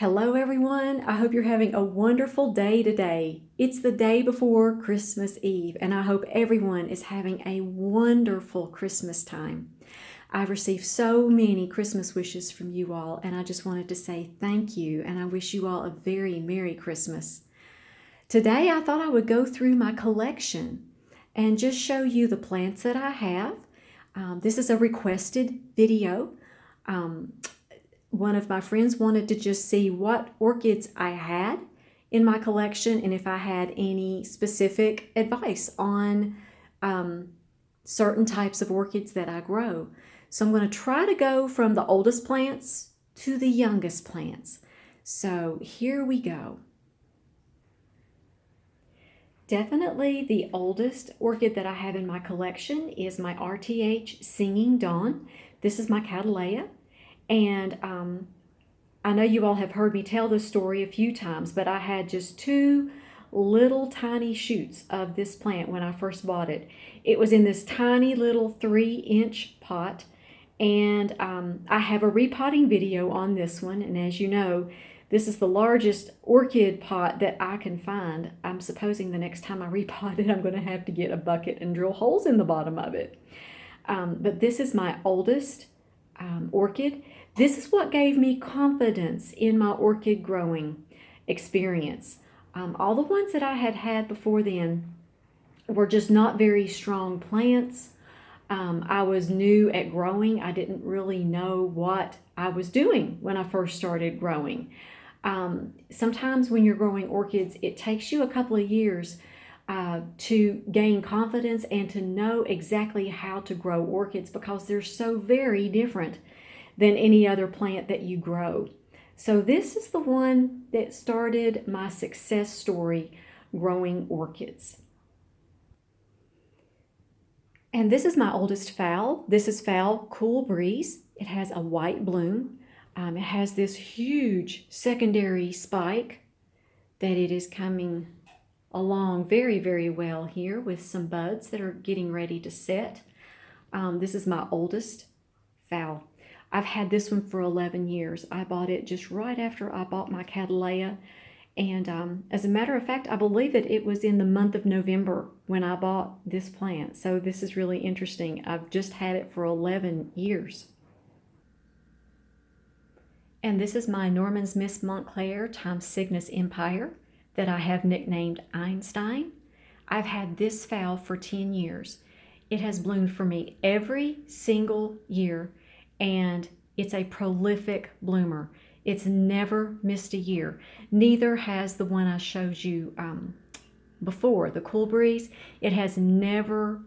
Hello everyone, I hope you're having a wonderful day today. It's the day before Christmas Eve and I hope everyone is having a wonderful Christmas time. I've received so many Christmas wishes from you all and I just wanted to say thank you and I wish you all a very Merry Christmas. Today I thought I would go through my collection and just show you the plants that I have. This is a requested video. One of my friends wanted to just see what orchids I had in my collection and if I had any specific advice on certain types of orchids that I grow. So I'm going to try to go from the oldest plants to the youngest plants. So here we go. Definitely the oldest orchid that I have in my collection is my RTH Singing Dawn. This is my Cattleya. And I know you all have heard me tell this story a few times, but I had just two little tiny shoots of this plant when I first bought it. It was in this tiny little 3-inch pot, and I have a repotting video on this one, and as you know, this is the largest orchid pot that I can find. I'm supposing the next time I repot it, I'm going to have to get a bucket and drill holes in the bottom of it. But this is my oldest orchid. This is what gave me confidence in my orchid growing experience. All the ones that I had had before then were just not very strong plants. I was new at growing. I didn't really know what I was doing when I first started growing. Sometimes when you're growing orchids, it takes you a couple of years to gain confidence and to know exactly how to grow orchids because they're so very different than any other plant that you grow. So this is the one that started my success story growing orchids. And this is my oldest Fowl. This is Foulk Breeze. It has a white bloom. It has this huge secondary spike that it is coming along very, very well here with some buds that are getting ready to set. This is my oldest Fowl. I've had this one for 11 years. I bought it just right after I bought my Cattleya. And as a matter of fact, I believe that it was in the month of November when I bought this plant. So this is really interesting. I've just had it for 11 years. And this is my Norman's Miss Montclair times Cygnus Empire that I have nicknamed Einstein. I've had this Fowl for 10 years. It has bloomed for me every single year. And it's a prolific bloomer. It's never missed a year. Neither has the one I showed you before, the Foulk Breeze. It has never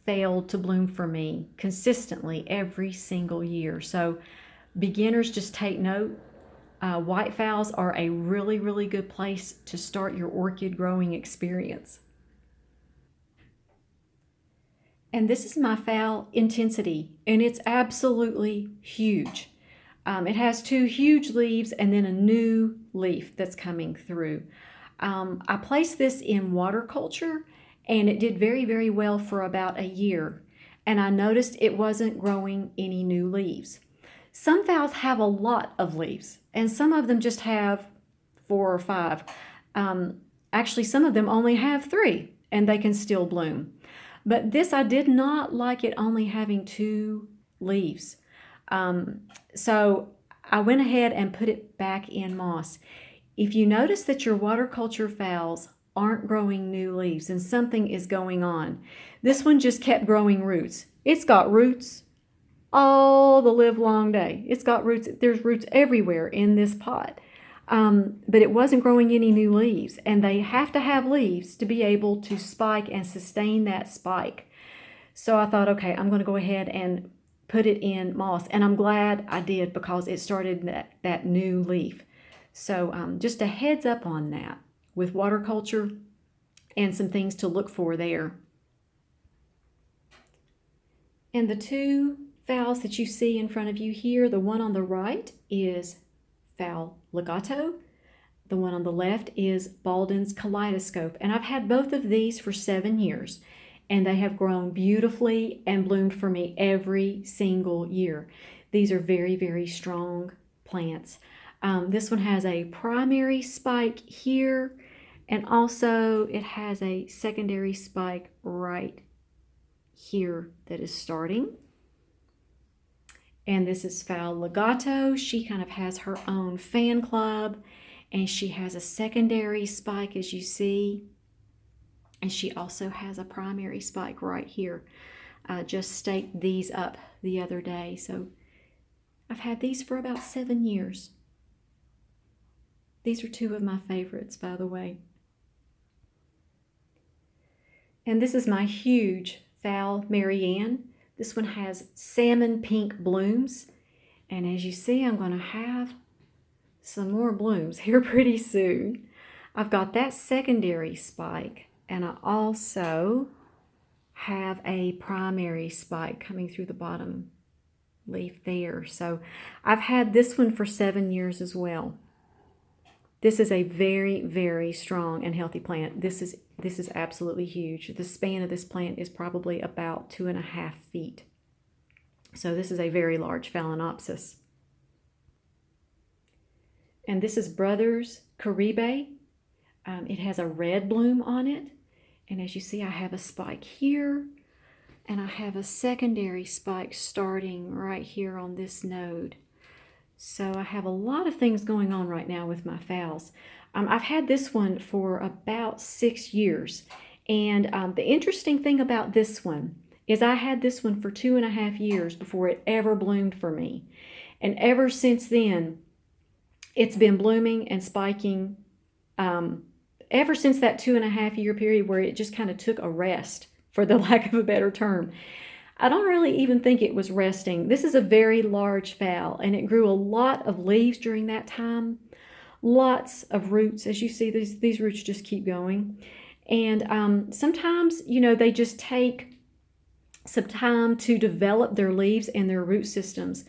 failed to bloom for me consistently every single year. So beginners, just take note. White Fowls are a really, really good place to start your orchid growing experience. And this is my Fowl Intensity, and it's absolutely huge. It has two huge leaves and then a new leaf that's coming through. I placed this in water culture, and it did very, very well for about a year. And I noticed it wasn't growing any new leaves. Some Fowls have a lot of leaves, and some of them just have 4 or 5. Actually, some of them only have 3, and they can still bloom. But this, I did not like it only having 2 leaves. So I went ahead and put it back in moss. If you notice that your water culture Fowls aren't growing new leaves and something is going on, this one just kept growing roots. It's got roots all the live long day. It's got roots. There's roots everywhere in this pot. But it wasn't growing any new leaves, and they have to have leaves to be able to spike and sustain that spike. So I thought, okay, I'm going to go ahead and put it in moss, and I'm glad I did because it started that new leaf. So just a heads up on that with water culture and some things to look for there. And the 2 Fowls that you see in front of you here, the one on the right is Fowl Legato. The one on the left is Boldens Kaleidoscope. And I've had both of these for 7 years. And they have grown beautifully and bloomed for me every single year. These are very, very strong plants. This one has a primary spike here, and also it has a secondary spike right here that is starting. And this is Fowl Legato. She kind of has her own fan club, and she has a secondary spike, as you see. And she also has a primary spike right here. I just staked these up the other day. So I've had these for about 7 years. These are two of my favorites, by the way. And this is my huge Foul Maryann. This one has salmon pink blooms. And as you see, I'm going to have some more blooms here pretty soon. I've got that secondary spike, and I also have a primary spike coming through the bottom leaf there. So I've had this one for 7 years as well. This is a very, very strong and healthy plant. This is absolutely huge. The span of this plant is probably about 2.5 feet. So this is a very large Phalaenopsis. And this is Brothers Caribe. It has a red bloom on it. And as you see, I have a spike here, and I have a secondary spike starting right here on this node. So I have a lot of things going on right now with my phals. I've had this one for about 6 years. And the interesting thing about this one is I had this one for 2.5 years before it ever bloomed for me. And ever since then, it's been blooming and spiking ever since that 2.5 year period where it just kind of took a rest, for the lack of a better term. I don't really even think it was resting. This is a very large fowl, and it grew a lot of leaves during that time. Lots of roots. As you see, these roots just keep going. And sometimes, you know, they just take some time to develop their leaves and their root systems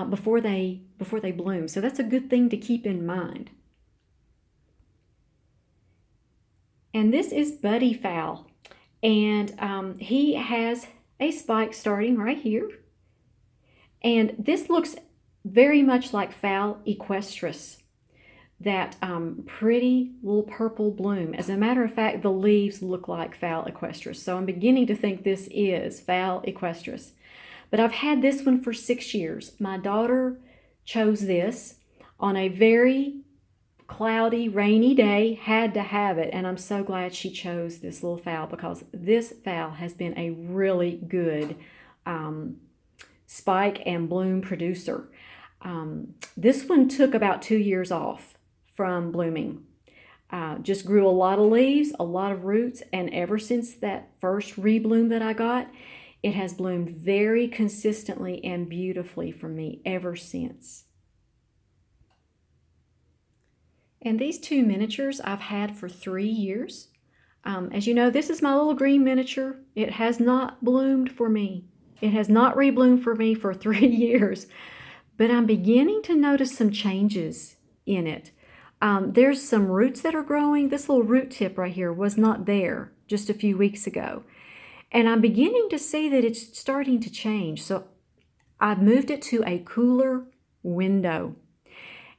before they bloom. So that's a good thing to keep in mind. And this is Buddy Fowl, and he has a spike starting right here. And this looks very much like Fowl equestris, that pretty little purple bloom. As a matter of fact, the leaves look like Fowl equestris. So I'm beginning to think this is Fowl equestris. But I've had this one for 6 years. My daughter chose this on a very cloudy, rainy day, had to have it, and I'm so glad she chose this little fowl, because this fowl has been a really good spike and bloom producer. This one took about 2 years off from blooming. Just grew a lot of leaves, a lot of roots, and ever since that first rebloom that I got, it has bloomed very consistently and beautifully for me ever since. And these two miniatures I've had for 3 years. As you know, this is my little green miniature. It has not bloomed for me. It has not rebloomed for me for 3 years. But I'm beginning to notice some changes in it. There's some roots that are growing. This little root tip right here was not there just a few weeks ago. And I'm beginning to see that it's starting to change. So I've moved it to a cooler window.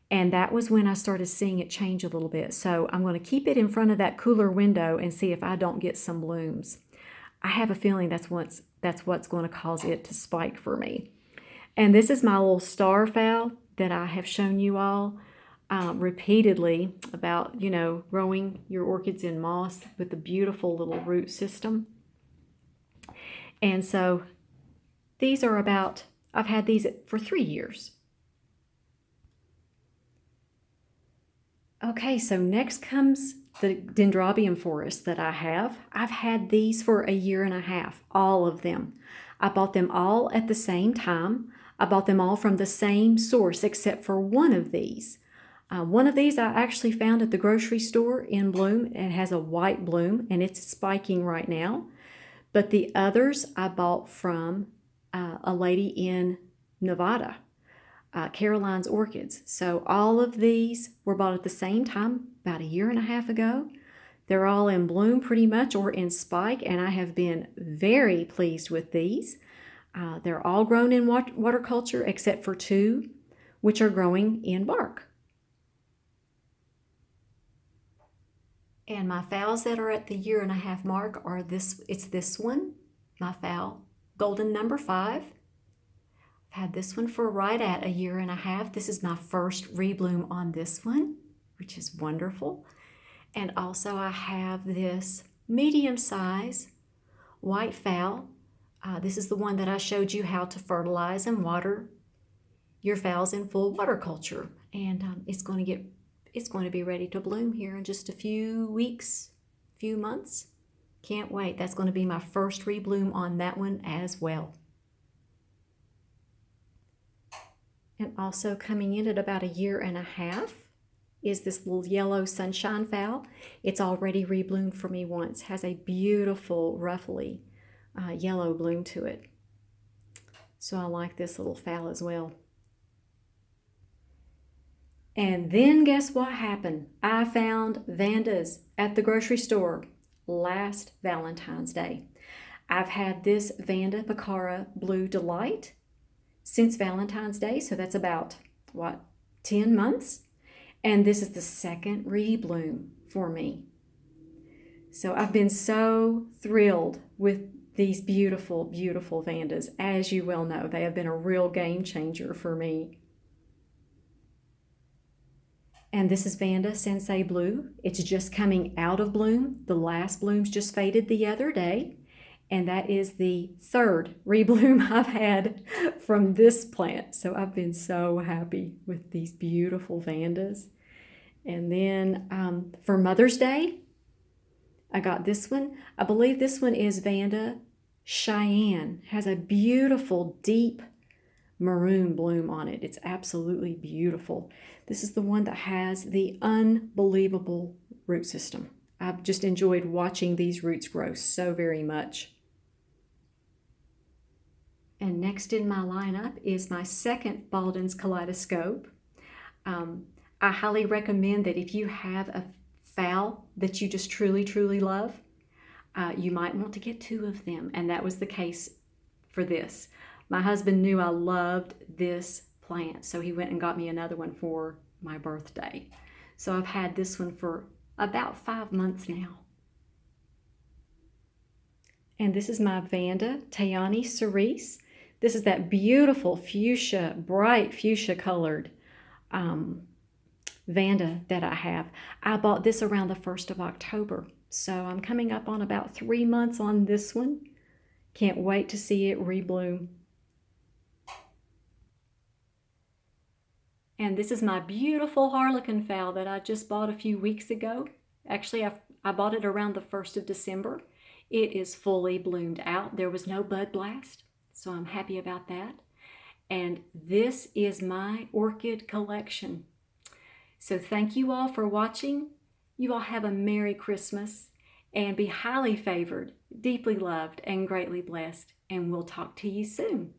And that was when I started seeing it change a little bit. So I'm going to keep it in front of that cooler window and see if I don't get some blooms. I have a feeling that's what's going to cause it to spike for me. And this is my little star fowl that I have shown you all repeatedly about, you know, growing your orchids in moss with a beautiful little root system. And so these are about, I've had these for 3 years. Okay, so next comes the Dendrobium Forest that I have. I've had these for 1.5 years, all of them. I bought them all at the same time. I bought them all from the same source except for one of these. One of these I actually found at the grocery store in bloom. It has a white bloom and it's spiking right now. But the others I bought from a lady in Nevada. Caroline's Orchids. So all of these were bought at the same time about 1.5 years ago. They're all in bloom pretty much, or in spike, and I have been very pleased with these. They're all grown in water culture except for 2, which are growing in bark. And my phals that are at the 1.5 year mark are it's this one, my Faul Golden number 5. I've had this one for right at 1.5 years. This is my first rebloom on this one, which is wonderful. And also I have this medium size white Faul. This is the one that I showed you how to fertilize and water your phals in full water culture. And it's going to be ready to bloom here in just a few weeks, few months. Can't wait. That's going to be my first rebloom on that one as well. And also coming in at about 1.5 years is this little yellow sunshine Faul. It's already rebloomed for me once. Has a beautiful ruffly yellow bloom to it. So I like this little Faul as well. And then guess what happened? I found Vandas at the grocery store last Valentine's Day. I've had this Vanda Pucara Blue Delight since Valentine's Day, so that's about, 10 months? And this is the second rebloom for me. So I've been so thrilled with these beautiful, beautiful Vandas. As you well know, they have been a real game changer for me. And this is Vanda Sensei Blue. It's just coming out of bloom. The last blooms just faded the other day. And that is the third rebloom I've had from this plant. So I've been so happy with these beautiful Vandas. And then for Mother's Day, I got this one. I believe this one is Vanda Cheyenne. Has a beautiful deep maroon bloom on it. It's absolutely beautiful. This is the one that has the unbelievable root system. I've just enjoyed watching these roots grow so very much. And next in my lineup is my second Boldens Kaleidoscope. I highly recommend that if you have a Fowl that you just truly, truly love, you might want to get 2 of them. And that was the case for this. My husband knew I loved this plant, so he went and got me another one for my birthday. So I've had this one for about 5 months now. And this is my Vanda Tianni cerise. This is that beautiful fuchsia, bright fuchsia colored Vanda that I have. I bought this around the 1st of October. So I'm coming up on about 3 months on this one. Can't wait to see it rebloom. And this is my beautiful Harlequin FAL that I just bought a few weeks ago. Actually, I bought it around the 1st of December. It is fully bloomed out. There was no bud blast, so I'm happy about that. And this is my orchid collection. So thank you all for watching. You all have a Merry Christmas and be highly favored, deeply loved, and greatly blessed. And we'll talk to you soon.